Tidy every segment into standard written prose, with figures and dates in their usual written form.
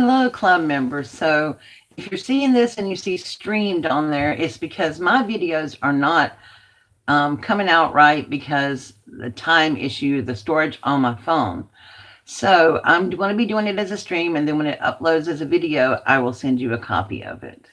Hello, club members. So if you're seeing this and you see streamed on there, it's because my videos are not coming out right because the time issue, the storage on my phone. So I'm going to be doing it as a stream, and then when it uploads as a video, I will send you a copy of it.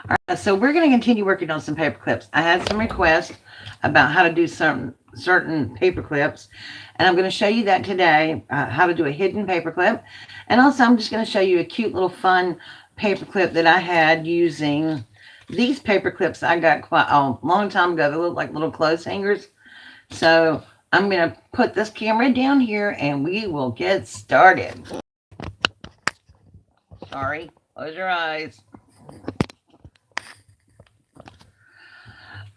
All right, so we're going to continue working on some paper clips. I had some requests about how to do certain paper clips, and I'm going to show you that today, how to do a hidden paper clip. And also I'm just going to show you a cute little fun paper clip that I had using these paper clips I got quite a long time ago. They look like little clothes hangers. So I'm going to put this camera down here and we will get started. Sorry, close your eyes.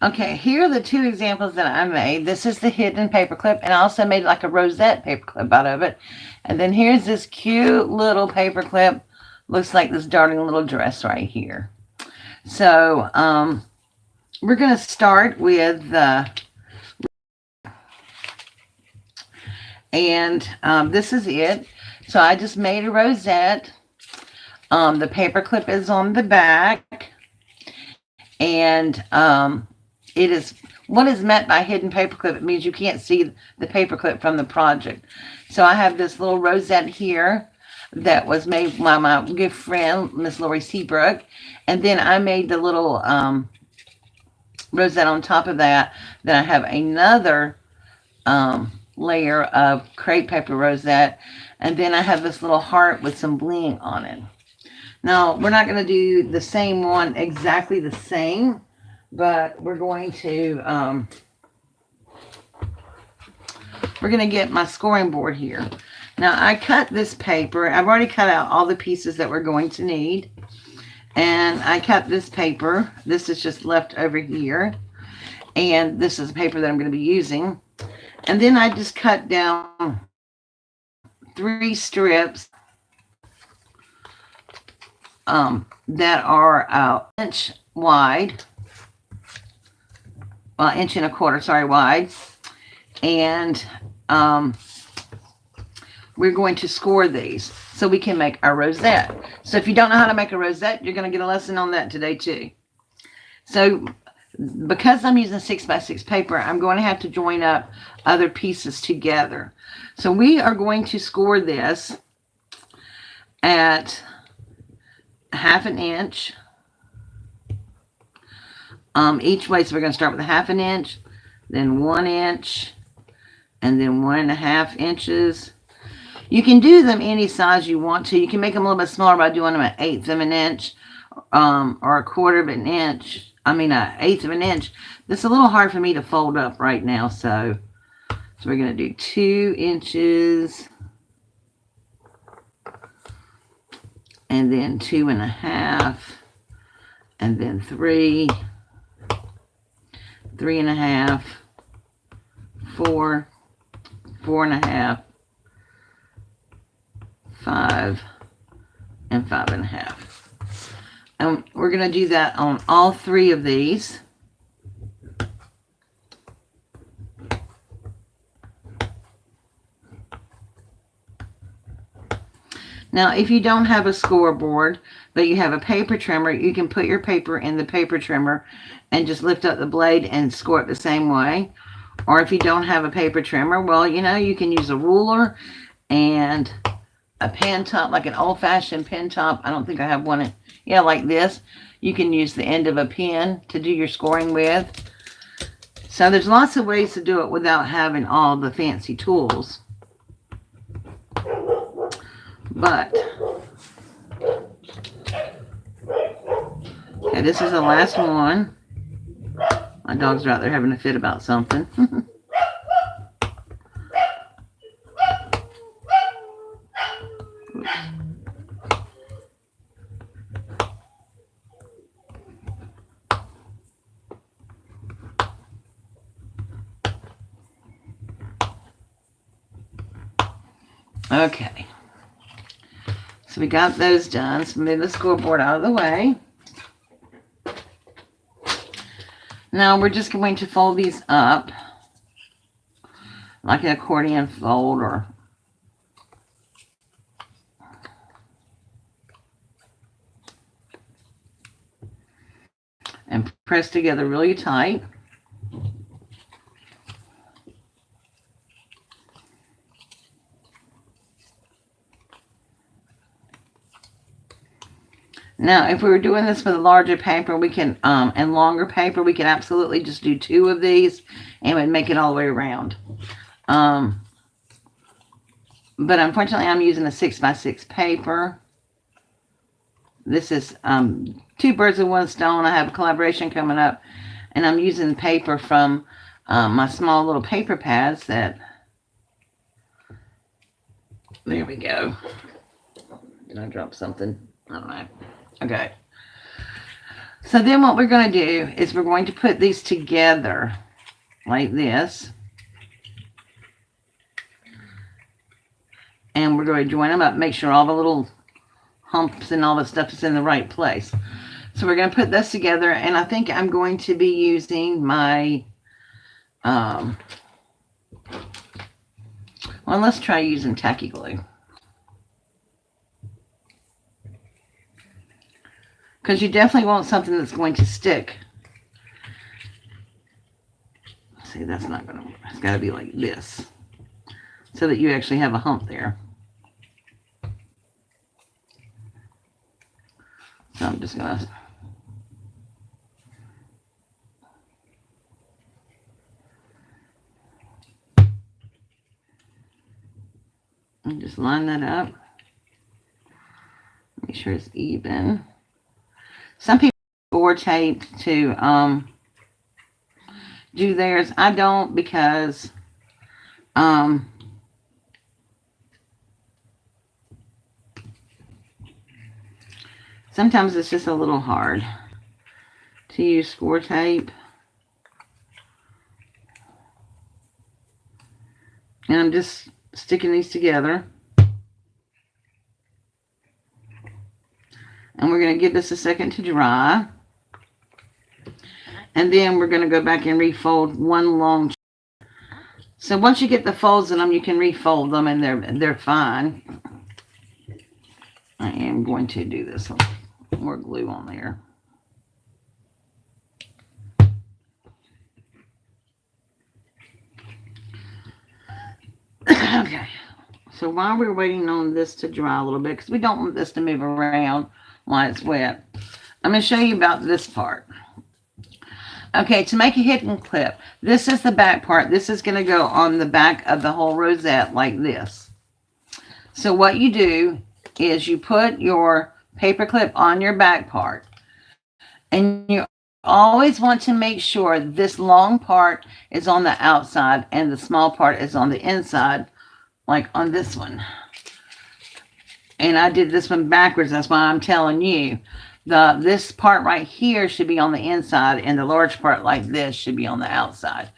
Okay, here are the two examples that I made. This is the hidden paperclip, and I also made like a rosette paperclip out of it. And then here's this cute little paperclip. Looks like this darling little dress right here. So we're going to start with this is it. So I just made a rosette. The paperclip is on the back, and it is what is meant by hidden paperclip. It means you can't see the paperclip from the project. So I have this little rosette here that was made by my good friend, Miss Lori Seabrook. And then I made the little rosette on top of that. Then I have another layer of crepe paper rosette. And then I have this little heart with some bling on it. Now, we're not going to do the same one exactly the same, but we're going to get my scoring board here. Now, I cut this paper. I've already cut out all the pieces that we're going to need. And I cut this paper. This is just left over here. And this is the paper that I'm going to be using. And then I just cut down 3 strips that are an inch wide. Well, 1.25 inches, sorry, wide. And we're going to score these so we can make our rosette. So if you don't know how to make a rosette, you're going to get a lesson on that today too. So because I'm using 6x6 paper, I'm going to have to join up other pieces together. So we are going to score this at 1/2 inch each way. So we're going to start with 1/2 inch, then 1 inch, and then 1.5 inches. You can do them any size you want to. You can make them a little bit smaller by doing them an 1/8 of an inch or 1/4 of an inch. I mean, 1/8 of an inch. This is a little hard for me to fold up right now, so we're going to do 2 inches, and then 2.5, and then 3, 3.5, 4, 4.5, 5, and 5.5. And we're going to do that on all 3 of these. Now, if you don't have a scoreboard, but you have a paper trimmer, you can put your paper in the paper trimmer and just lift up the blade and score it the same way. Or if you don't have a paper trimmer, well, you can use a ruler and a pen top, like an old-fashioned pen top. I don't think I have one. Yeah, like this. You can use the end of a pen to do your scoring with. So there's lots of ways to do it without having all the fancy tools. But, okay, this is the last one. My dogs are out there having a fit about something. Okay. So we got those done. So move the scoreboard out of the way. Now we're just going to fold these up like an accordion fold, or and press together really tight. Now, if we were doing this with a larger paper, we can, and longer paper, we can absolutely just do 2 of these and it would make it all the way around. But unfortunately, I'm using a 6x6 paper. This is 2 birds with 1 stone. I have a collaboration coming up, and I'm using paper from my small little paper pads that, there we go. Did I drop something? I don't know. Okay. So then what we're going to do is we're going to put these together like this. And we're going to join them up, make sure all the little humps and all the stuff is in the right place. So we're going to put this together, and I think I'm going to be using my, well, let's try using tacky glue. Because you definitely want something that's going to stick. See, that's not going to work. It's got to be like this, so that you actually have a hump there. So I'm just going to just line that up. Make sure it's even. Some people board tape to do theirs. I don't, because sometimes it's just a little hard to use score tape. And I'm just sticking these together. And we're going to give this a second to dry. And then we're going to go back and refold one long. So once you get the folds in them, you can refold them, and they're fine. I am going to do this one. More glue on there. Okay. So while we're waiting on this to dry a little bit, because we don't want this to move around while it's wet, I'm going to show you about this part. Okay, to make a hidden clip, this is the back part. This is going to go on the back of the whole rosette like this. So what you do is you put your paper clip on your back part, and you always want to make sure this long part is on the outside and the small part is on the inside, like on this one. And I did this one backwards. That's why I'm telling you. This part right here should be on the inside, and the large part like this should be on the outside.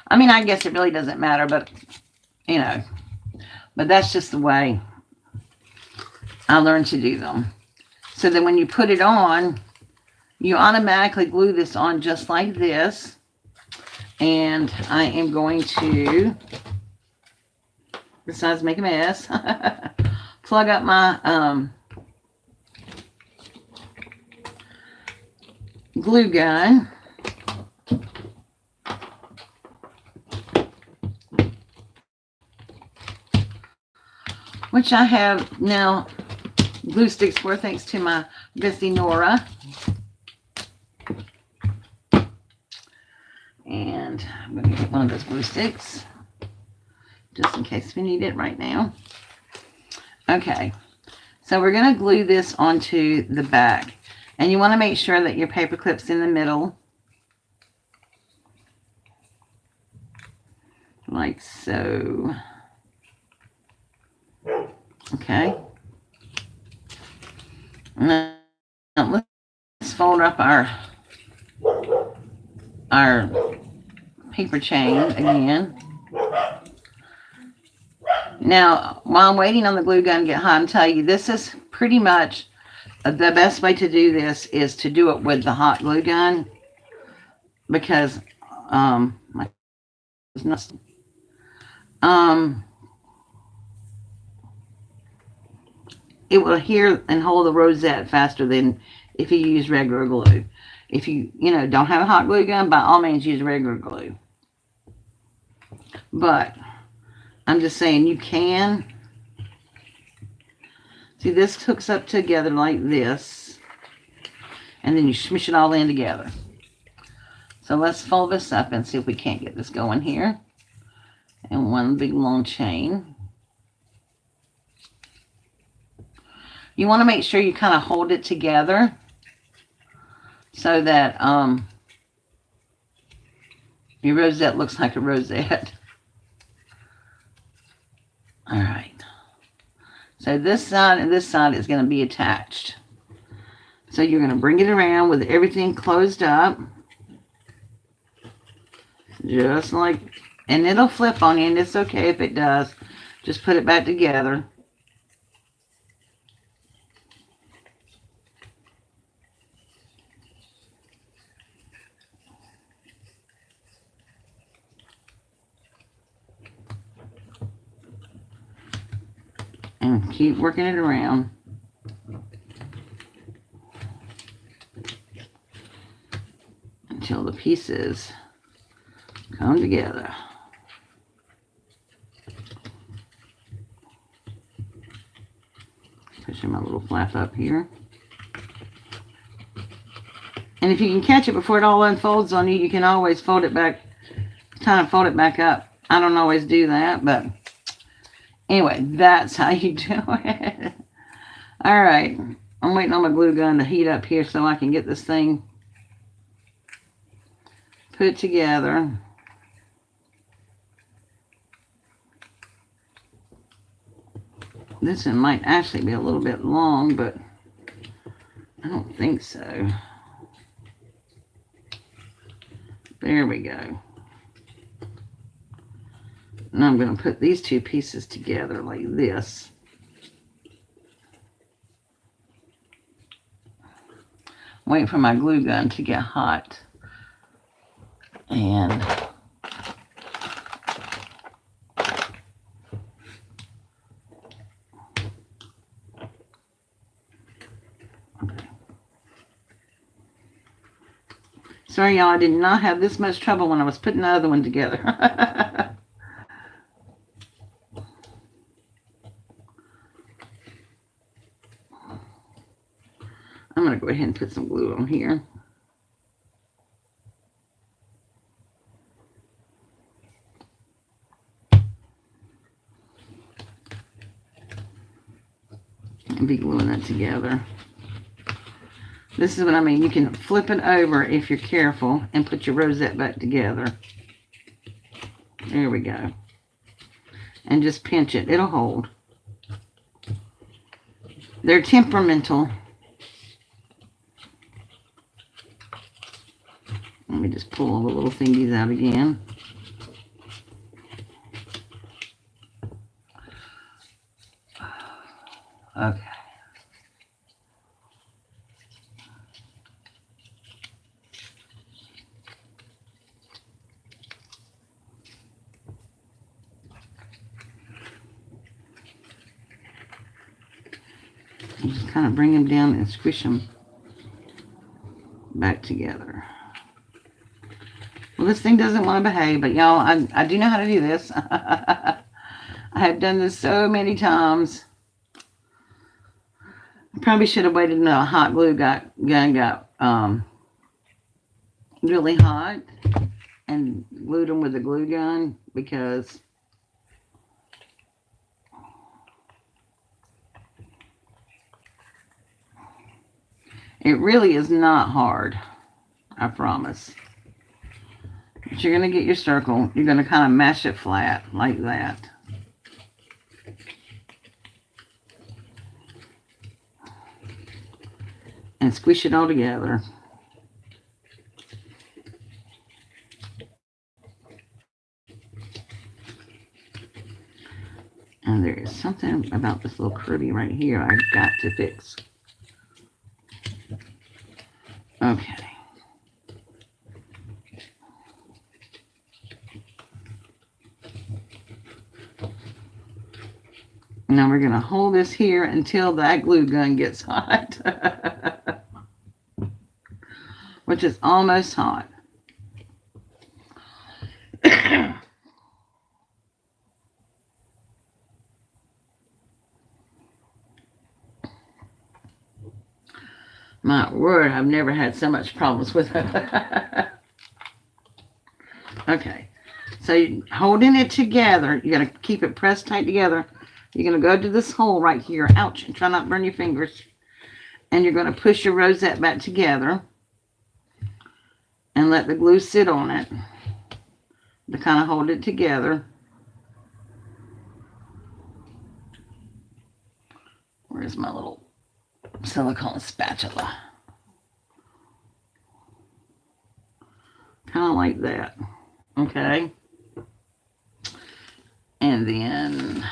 I mean, I guess it really doesn't matter, but, you know, but that's just the way I learned to do them. So that when you put it on, you automatically glue this on just like this. And I am going to, besides make a mess, plug up my glue gun. Which I have now glue sticks for, thanks to my bestie Nora. And I'm going to get one of those glue sticks just in case we need it right now. Okay, so we're going to glue this onto the back. And you want to make sure that your paper clip's in the middle. Like so. Okay. Now let's fold up our paper chain again. Now, while I'm waiting on the glue gun to get hot, I'm telling you, this is pretty much the best way to do this is to do it with the hot glue gun, because it will adhere and hold the rosette faster than if you use regular glue. If you don't have a hot glue gun, by all means use regular glue. But I'm just saying you can. See, this hooks up together like this. And then you smush it all in together. So let's fold this up and see if we can't get this going here. And one big long chain. You want to make sure you kind of hold it together so that your rosette looks like a rosette. All right. So this side and this side is going to be attached. So you're going to bring it around with everything closed up. Just like, and it'll flip on you, and it's okay if it does. Just put it back together. And keep working it around. Until the pieces come together. Pushing my little flap up here. And if you can catch it before it all unfolds on you, you can always fold it back, kind of fold it back up. I don't always do that, but anyway, that's how you do it. All right. I'm waiting on my glue gun to heat up here so I can get this thing put together. This one might actually be a little bit long, but I don't think so. There we go. Now I'm going to put these two pieces together like this. Wait for my glue gun to get hot. And okay. Sorry, y'all, I did not have this much trouble when I was putting the other one together. I'm going to go ahead and put some glue on here. And be gluing that together. This is what I mean. You can flip it over if you're careful and put your rosette back together. There we go. And just pinch it. It'll hold. They're temperamental. Let me just pull all the little thingies out again. Okay. And just kind of bring them down and squish them back together. Well, this thing doesn't want to behave, but y'all, I do know how to do this. I have done this so many times. I probably should have waited until a hot glue gun got really hot and glued them with a glue gun, because it really is not hard, I promise. But you're going to get your circle. You're going to kind of mash it flat like that. And squish it all together. And there is something about this little curvy right here I've got to fix. Okay. Now we're going to hold this here until that glue gun gets hot. which is almost hot. My word, I've never had so much problems with it. Okay, so you're holding it together. You're going to keep it pressed tight together. You're going to go to this hole right here. Ouch, and try not to burn your fingers. And you're going to push your rosette back together and let the glue sit on it to kind of hold it together. Where's my little silicone spatula? Kind of like that. Okay. And then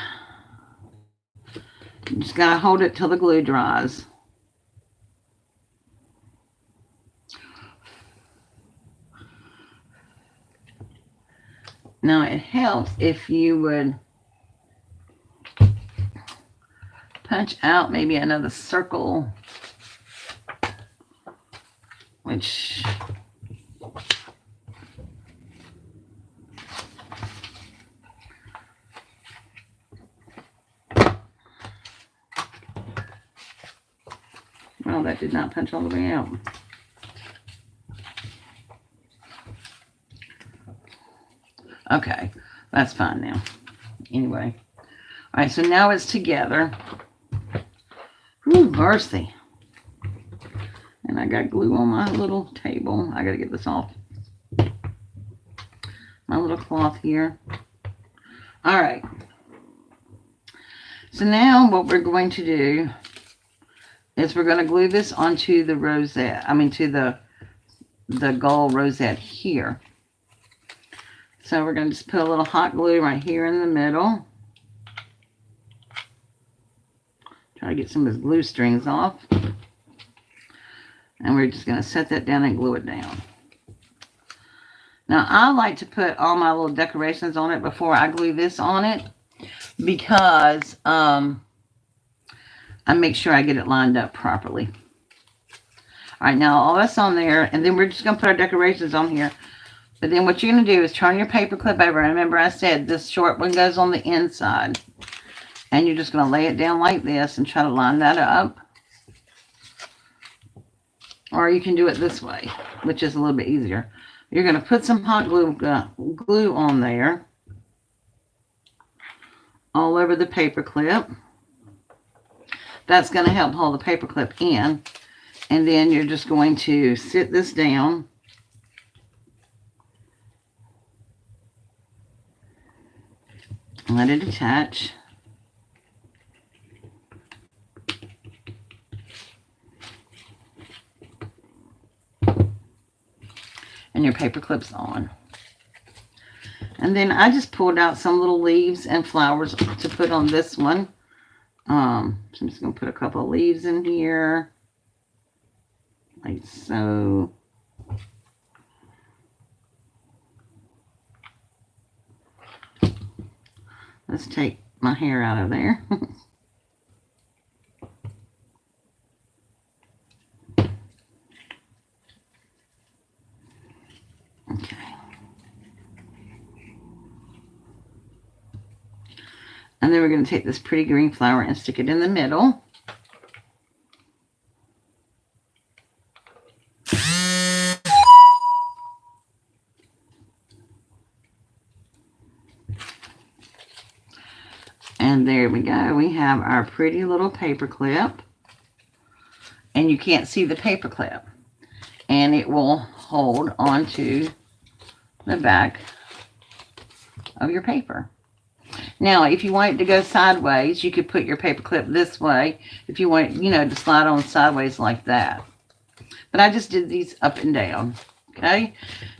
you just got to hold it till the glue dries. Now it helps if you would punch out maybe another circle, which well, that did not punch all the way out. Okay, that's fine now. Anyway, all right, so now it's together. Ooh, mercy. And I got glue on my little table. I got to get this off. My little cloth here. All right. So now what we're going to do is we're going to glue this onto the rosette. I mean, to the gold rosette here. So we're going to just put a little hot glue right here in the middle. Try to get some of those glue strings off. And we're just going to set that down and glue it down. Now, I like to put all my little decorations on it before I glue this on it, because I make sure I get it lined up properly. All right, now all that's on there, and then we're just going to put our decorations on here. But then what you're going to do is turn your paper clip over. Remember I said this short one goes on the inside. And you're just going to lay it down like this and try to line that up. Or you can do it this way, which is a little bit easier. You're going to put some hot glue on there. All over the paper clip. That's going to help hold the paper clip in. And then you're just going to sit this down. Let it attach. And your paper clip's on. And then I just pulled out some little leaves and flowers to put on this one. So I'm just going to put a couple of leaves in here. Like so. Let's take my hair out of there. Okay. And then we're going to take this pretty green flower and stick it in the middle. And there we go. We have our pretty little paper clip. And you can't see the paper clip. And it will hold onto the back of your paper. Now, if you want it to go sideways, you could put your paper clip this way. If you want, to slide on sideways like that. But I just did these up and down. Okay.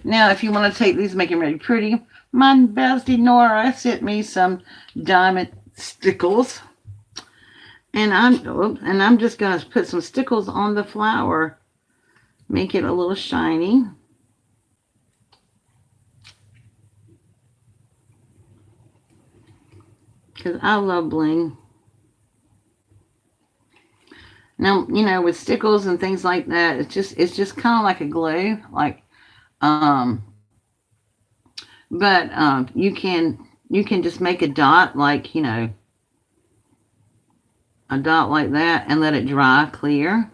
Now, if you want to take these, make them really pretty, my bestie Nora sent me some diamond stickles. And I'm just going to put some stickles on the flower. Make it a little shiny. Because I love bling. Now, with stickles and things like that, it's just kind of like a glue, like, um, but you can just make a dot, like, a dot like that, and let it dry clear,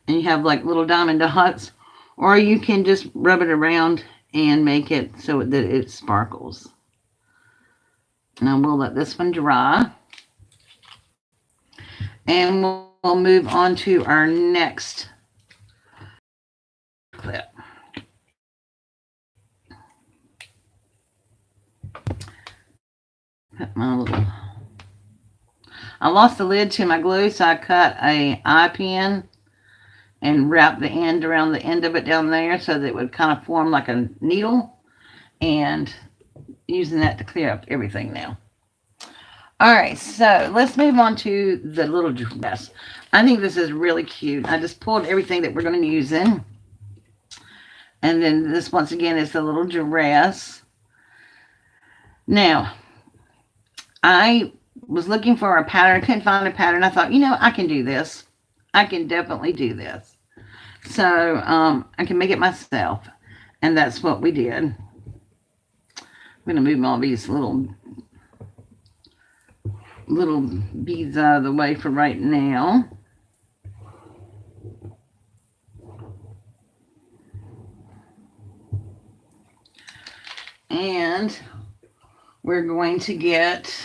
and you have like little diamond dots, or you can just rub it around and make it so that it sparkles. Now we'll let this one dry, and we'll move on to our next clip. Put my little, I lost the lid to my glue, so I cut a eye pin and wrapped the end around the end of it down there so that it would kind of form like a needle, and using that to clear up everything now. All right, so let's move on to the little dress. I think this is really cute. I just pulled everything that we're going to use in. And then this, once again, is the little dress. Now, I was looking for a pattern. I couldn't find a pattern. I thought, I can do this. I can definitely do this. So I can make it myself. And that's what we did. I'm going to move all these little beads out of the way for right now. And we're going to get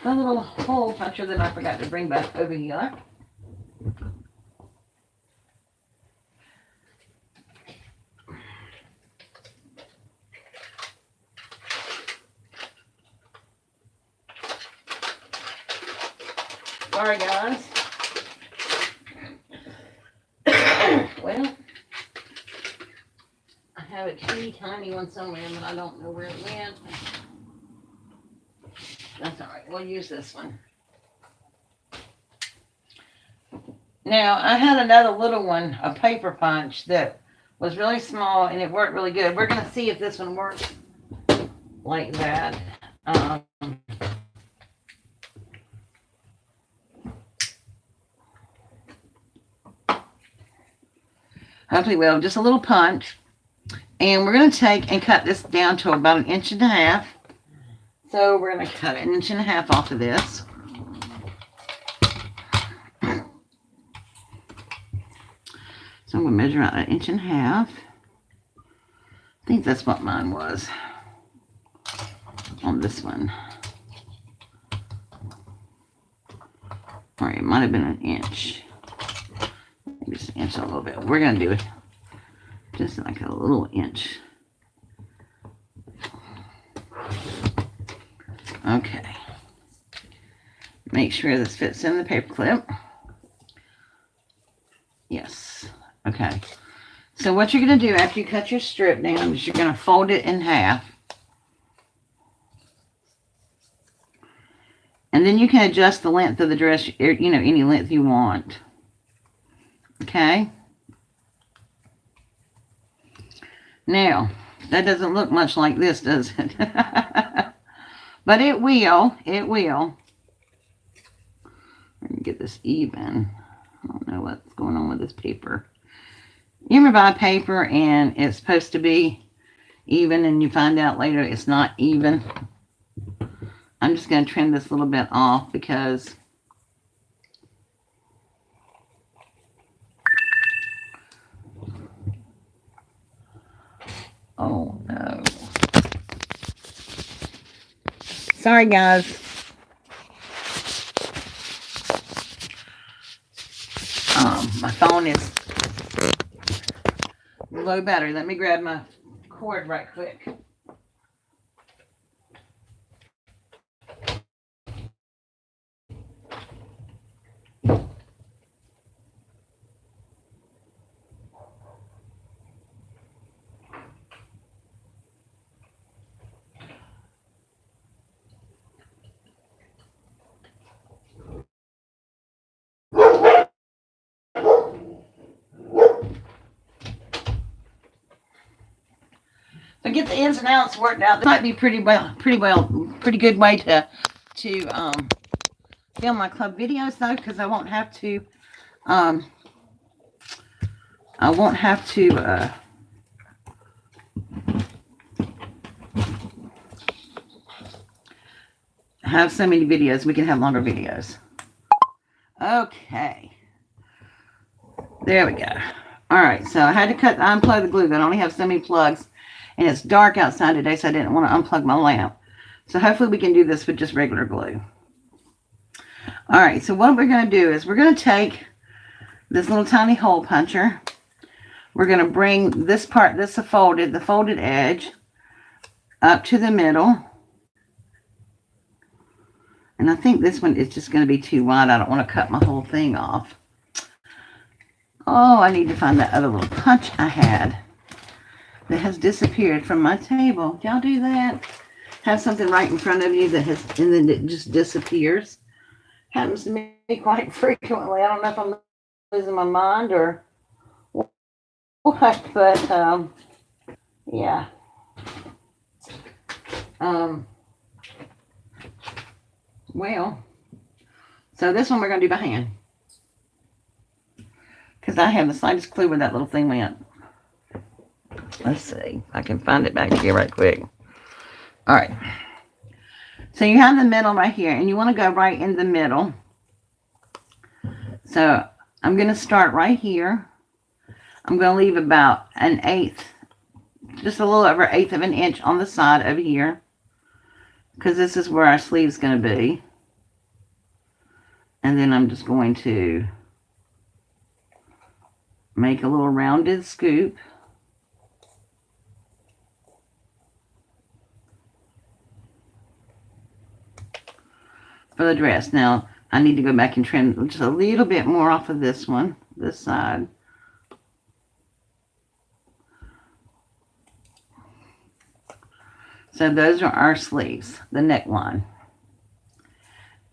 a little hole puncher that I forgot to bring back over here. Sorry, guys. Well, I have a teeny tiny one somewhere, but I don't know where it went. That's all right. We'll use this one. Now, I had another little one, a paper punch, that was really small, and it worked really good. We're going to see if this one works like that. Hopefully well, just a little punch. And we're going to take and cut this down to about 1.5 inches. So we're going to cut 1.5 inches off of this. So I'm going to measure out 1.5 inches. I think that's what mine was on this one. Or it might have been 1 inch. Maybe just 1 inch a little bit. We're going to do it just like a little inch. Okay. Make sure this fits in the paper clip. Yes. Okay. So what you're going to do after you cut your strip down is you're going to fold it in half. And then you can adjust the length of the dress, any length you want. Okay. Now, that doesn't look much like this, does it? But it will. It will. Let me get this even. I don't know what's going on with this paper. You ever buy paper and it's supposed to be even and you find out later it's not even? I'm just going to trim this a little bit off because oh no. Sorry guys. My phone is low battery. Let me grab my cord right quick. So get the ins and outs worked out. This might be pretty good way to film my club videos though, because I won't have to, um, I won't have to, have so many videos. We can have longer videos. Okay. There we go. All right, so I had to unplug the glue gun. I only have so many plugs, and it's dark outside today, so I didn't want to unplug my lamp. So hopefully we can do this with just regular glue. All right, so what we're going to do is we're going to take this little tiny hole puncher. We're going to bring this part, the folded edge, up to the middle. And I think this one is just going to be too wide. I don't want to cut my whole thing off. Oh, I need to find that other little punch I had that has disappeared from my table. Did y'all do that? Have something right in front of you that has, and then it just disappears. Happens to me quite frequently. I don't know if I'm losing my mind or what, but yeah. Well, so this one we're going to do by hand, because I have the slightest clue where that little thing went. Let's see if I can find it back here right quick. All right. So you have the middle right here, and you want to go right in the middle. So I'm going to start right here. I'm going to leave about 1/8, just a little over 1/8 of an inch on the side over here, because this is where our sleeve is going to be. And then I'm just going to make a little rounded scoop. For the dress. Now, I need to go back and trim just a little bit more off of this one, this side. So those are our sleeves, the neckline.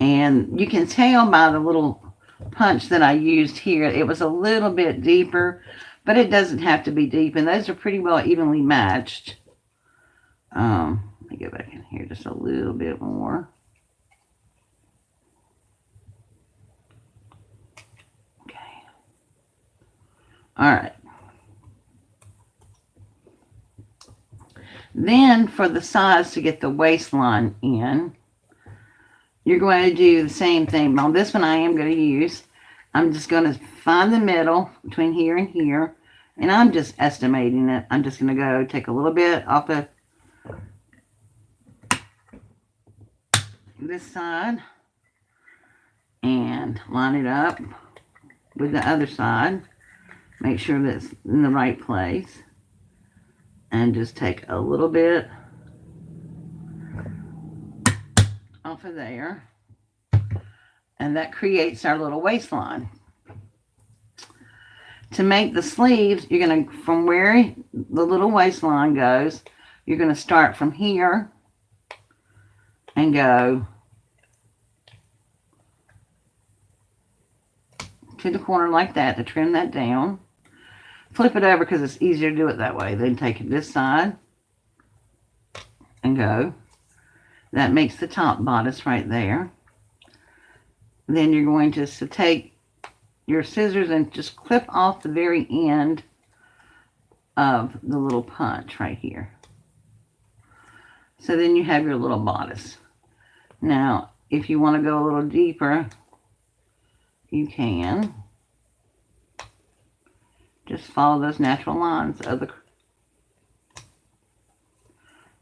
And you can tell by the little punch that I used here, it was a little bit deeper, but it doesn't have to be deep. And those are pretty well evenly matched. Let me go back in here just a little bit more. Okay. All right. Then for the sides to get the waistline in, you're going to do the same thing. On this one I am going to use, I'm just going to find the middle between here and here, and I'm just estimating it. I'm just going to go take a little bit off of this side and line it up with the other side. Make sure that's in the right place, and just take a little bit off of there, and that creates our little waistline. To make the sleeves, you're going to, from where the little waistline goes, you're going to start from here and go to the corner like that to trim that down. Flip it over because it's easier to do it that way. Then take this side and go. That makes the top bodice right there. Then you're going to take your scissors and just clip off the very end of the little punch right here. So then you have your little bodice. Now, if you want to go a little deeper, you can. Just follow those natural lines of the,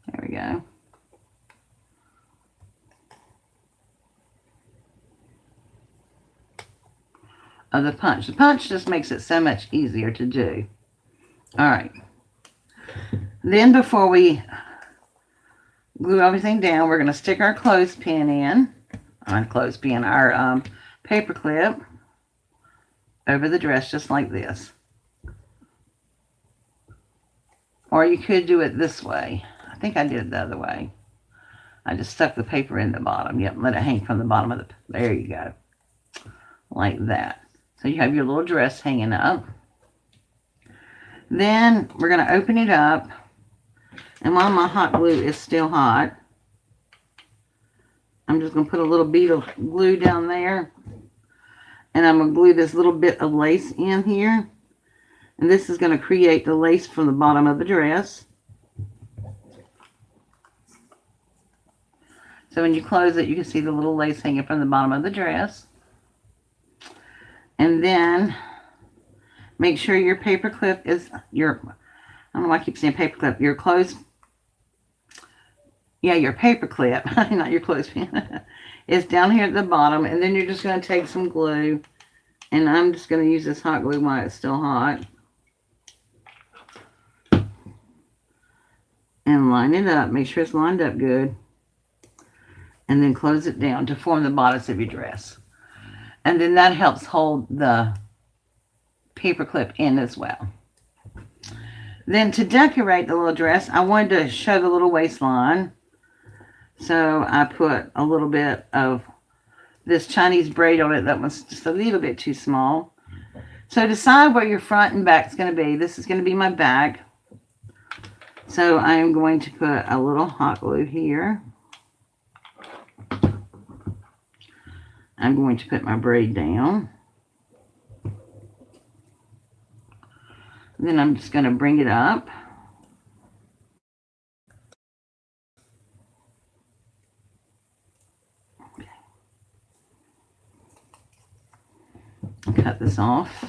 there we go. Of the punch. The punch just makes it so much easier to do. All right. Then before we glue everything down, we're going to stick our clothespin in. Our paper clip over the dress just like this. Or you could do it this way. I think I did it the other way. I just stuck the paper in the bottom. Yep, let it hang from the bottom of the, there you go. Like that. So you have your little dress hanging up. Then we're going to open it up. And while my hot glue is still hot, I'm just going to put a little bead of glue down there. And I'm going to glue this little bit of lace in here. And this is going to create the lace from the bottom of the dress. So when you close it, you can see the little lace hanging from the bottom of the dress. And then make sure your paper clip is your, I don't know why I keep saying paper clip, your clothes, yeah, your paper clip, not your clothespin, is down here at the bottom. And then you're just going to take some glue. And I'm just going to use this hot glue while it's still hot. And line it up. Make sure it's lined up good. And then close it down to form the bodice of your dress. And then that helps hold the paper clip in as well. Then to decorate the little dress, I wanted to show the little waistline. So I put a little bit of this Chinese braid on it that was just a little bit too small. So decide where your front and back is going to be. This is going to be my back. So I am going to put a little hot glue here. I'm going to put my braid down. Then I'm just going to bring it up. Cut this off.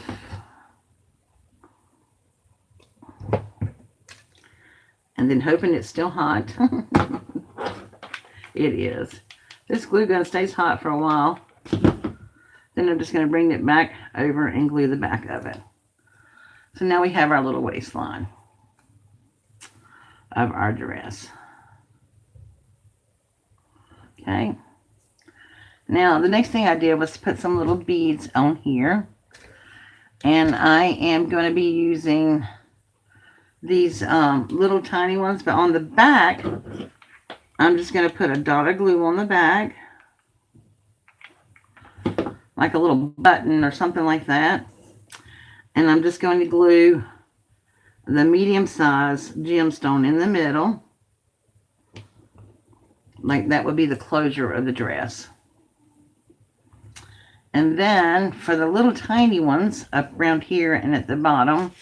And then hoping it's still hot. It is. This glue gun stays hot for a while. Then I'm just going to bring it back over and glue the back of it. So now we have our little waistline of our dress. Okay. Now, the next thing I did was put some little beads on here. And I am going to be using these little tiny ones. But on the back, I'm just going to put a dot of glue on the back. Like a little button or something like that. And I'm just going to glue the medium-sized gemstone in the middle. Like that would be the closure of the dress. And then for the little tiny ones up around here and at the bottom,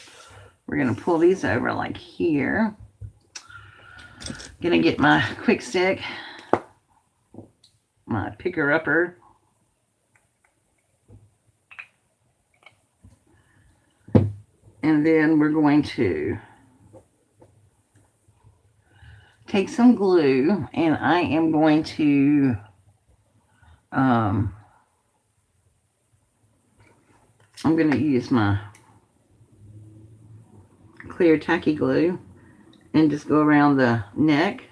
we're going to pull these over like here. Going to get my quick stick, my picker-upper. And then we're going to take some glue, and I am going to I'm going to use my clear tacky glue and just go around the neck.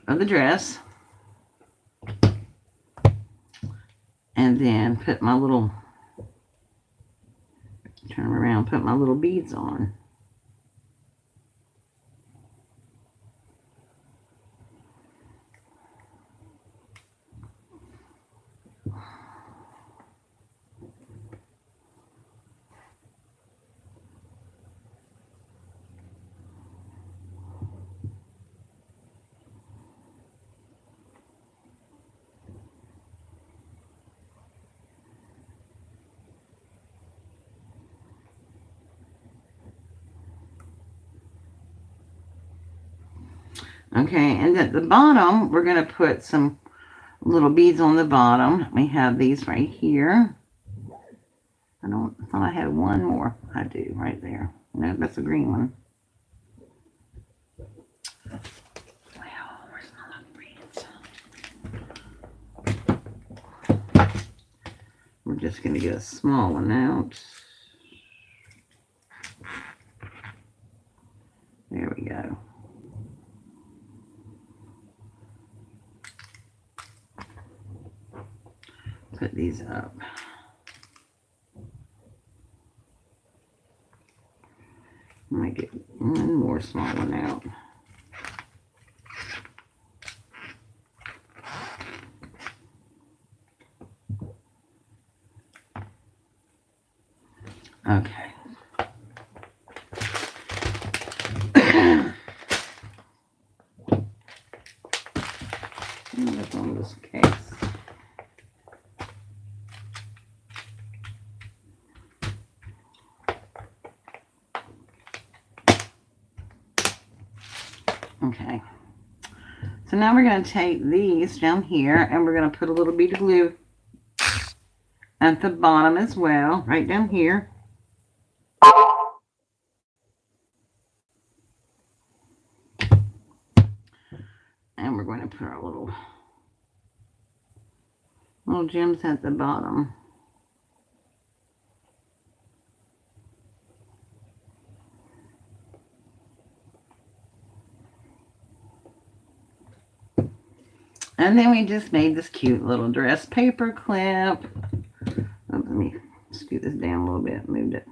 Of the dress. And then put my little, turn them around, put my little beads on. Okay, and at the bottom, we're going to put some little beads on the bottom. We have these right here. I thought I had one more. I do, right there. No, that's a green one. Wow, where's my beads? We're just going to get a small one out. There we go. Put these up. I might get one more small one out. Okay. What's on this case? Okay. So now we're going to take these down here and we're going to put a little bit of glue at the bottom as well, right down here. And we're going to put our little gems at the bottom. And then we just made this cute little dress paper clip. Let me scoot this down a little bit, moved it.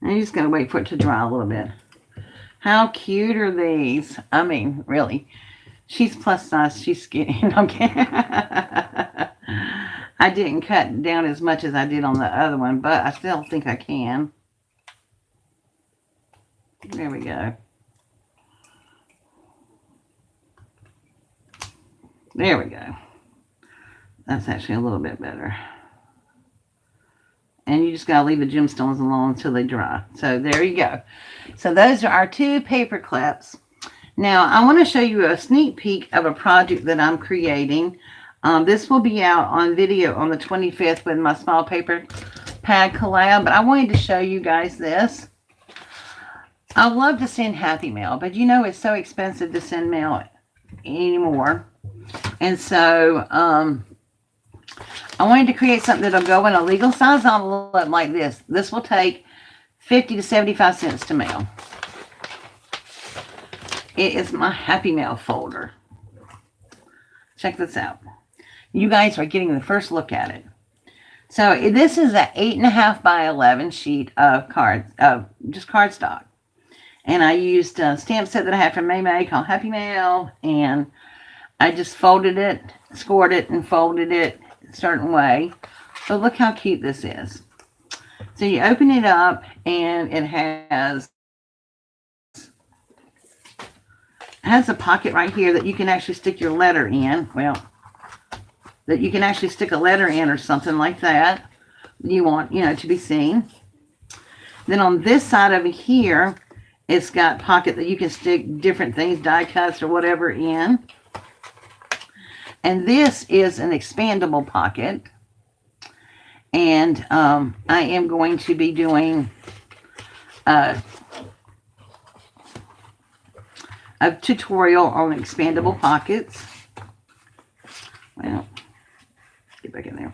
And you just gotta wait for it to dry a little bit. How cute are these? I mean, really. She's plus size, she's skinny. Okay. I didn't cut down as much as I did on the other one, but I still think I can. There we go. There we go. That's actually a little bit better. And you just got to leave the gemstones alone until they dry. So there you go. So those are our 2 paper clips. Now I want to show you a sneak peek of a project that I'm creating. This will be out on video on the 25th with my small paper pad collab. But I wanted to show you guys this. I love to send happy mail, but you know it's so expensive to send mail anymore. And so I wanted to create something that'll go in a legal size envelope like this. This will take 50 to 75 cents to mail. It is my happy mail folder. Check this out. You guys are getting the first look at it. So this is an 8.5 by 11 sheet of just cardstock. And I used a stamp set that I have from May called Happy Mail, and I just folded it, scored it, and folded it a certain way. So look how cute this is. So you open it up, and it has a pocket right here that you can actually stick your letter in. Well, that you can actually stick a letter in or something like that. You want, to be seen. Then on this side over here, it's got a pocket that you can stick different things, die cuts or whatever in. And this is an expandable pocket. And I am going to be doing a tutorial on expandable pockets. Well, get back in there.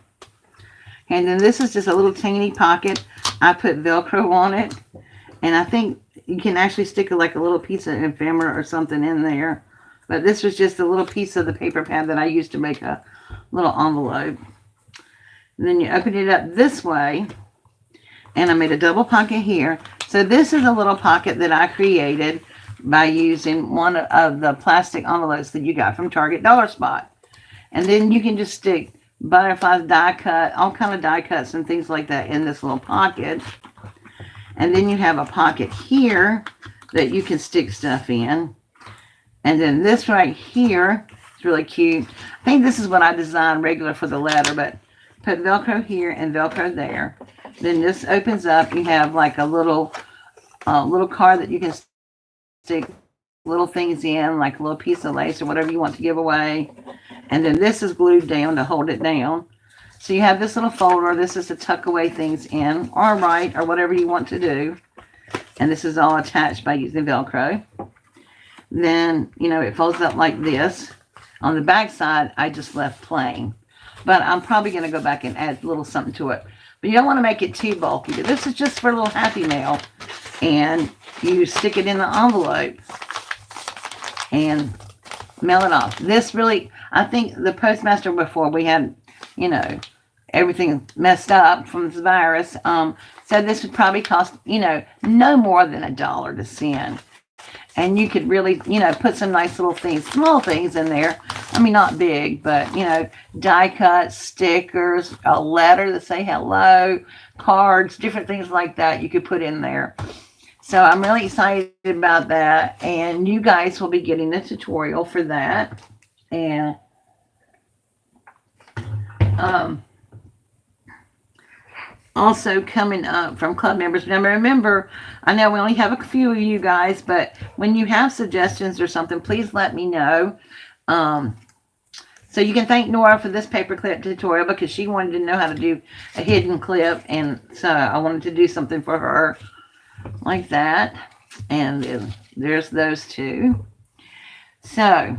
And then this is just a little teeny pocket. I put Velcro on it. And I think you can actually stick like a little piece of ephemera or something in there. But this was just a little piece of the paper pad that I used to make a little envelope. And then you open it up this way. And I made a double pocket here. So this is a little pocket that I created by using one of the plastic envelopes that you got from Target Dollar Spot. And then you can just stick butterflies, die cut, all kind of die cuts and things like that in this little pocket. And then you have a pocket here that you can stick stuff in. And then this right here is really cute. I think this is what I designed regular for the letter, but put Velcro here and Velcro there. Then this opens up. You have like a little card that you can stick little things in, like a little piece of lace or whatever you want to give away. And then this is glued down to hold it down. So you have this little folder. This is to tuck away things in or write or whatever you want to do. And this is all attached by using Velcro. Then, it folds up like this. On the back side, I just left plain. But I'm probably going to go back and add a little something to it. But you don't want to make it too bulky. But this is just for a little happy mail. And you stick it in the envelope and mail it off. This really, I think the postmaster before we had, everything messed up from this virus, said this would probably cost, no more than $1 to send. And you could really, put some nice little things, small things in there. I mean, not big, but, die cuts, stickers, a letter to say hello, cards, different things like that you could put in there. So I'm really excited about that. And you guys will be getting a tutorial for that. And um, also coming up from club members. Now remember, I know we only have a few of you guys, but when you have suggestions or something, please let me know. Um, so you can thank Nora for this paperclip tutorial because she wanted to know how to do a hidden clip, and so I wanted to do something for her like that. And there's those two. So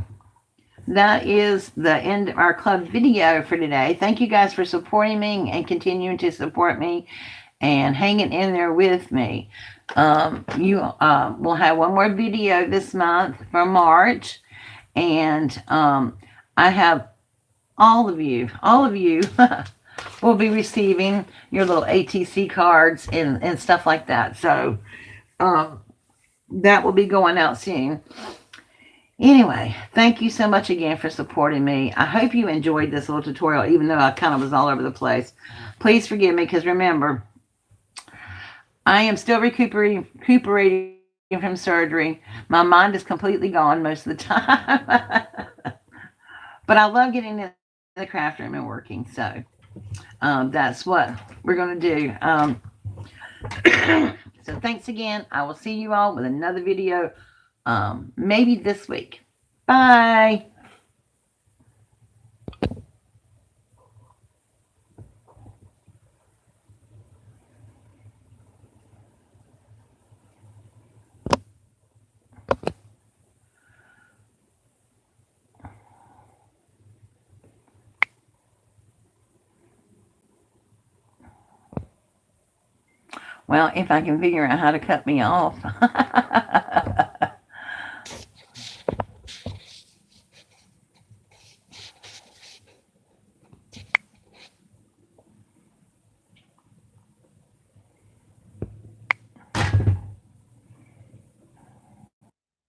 that is the end of our club video for today. Thank you guys for supporting me and continuing to support me and hanging in there with me. You will have one more video this month for March, and I have all of you will be receiving your little ATC cards and stuff like that. So that will be going out soon. Anyway, thank you so much again for supporting me. I hope you enjoyed this little tutorial, even though I kind of was all over the place. Please forgive me, because remember, I am still recuperating from surgery. My mind is completely gone most of the time. But I love getting in the craft room and working. So that's what we're going to do. So thanks again. I will see you all with another video maybe this week. Bye. Well, if I can figure out how to cut me off.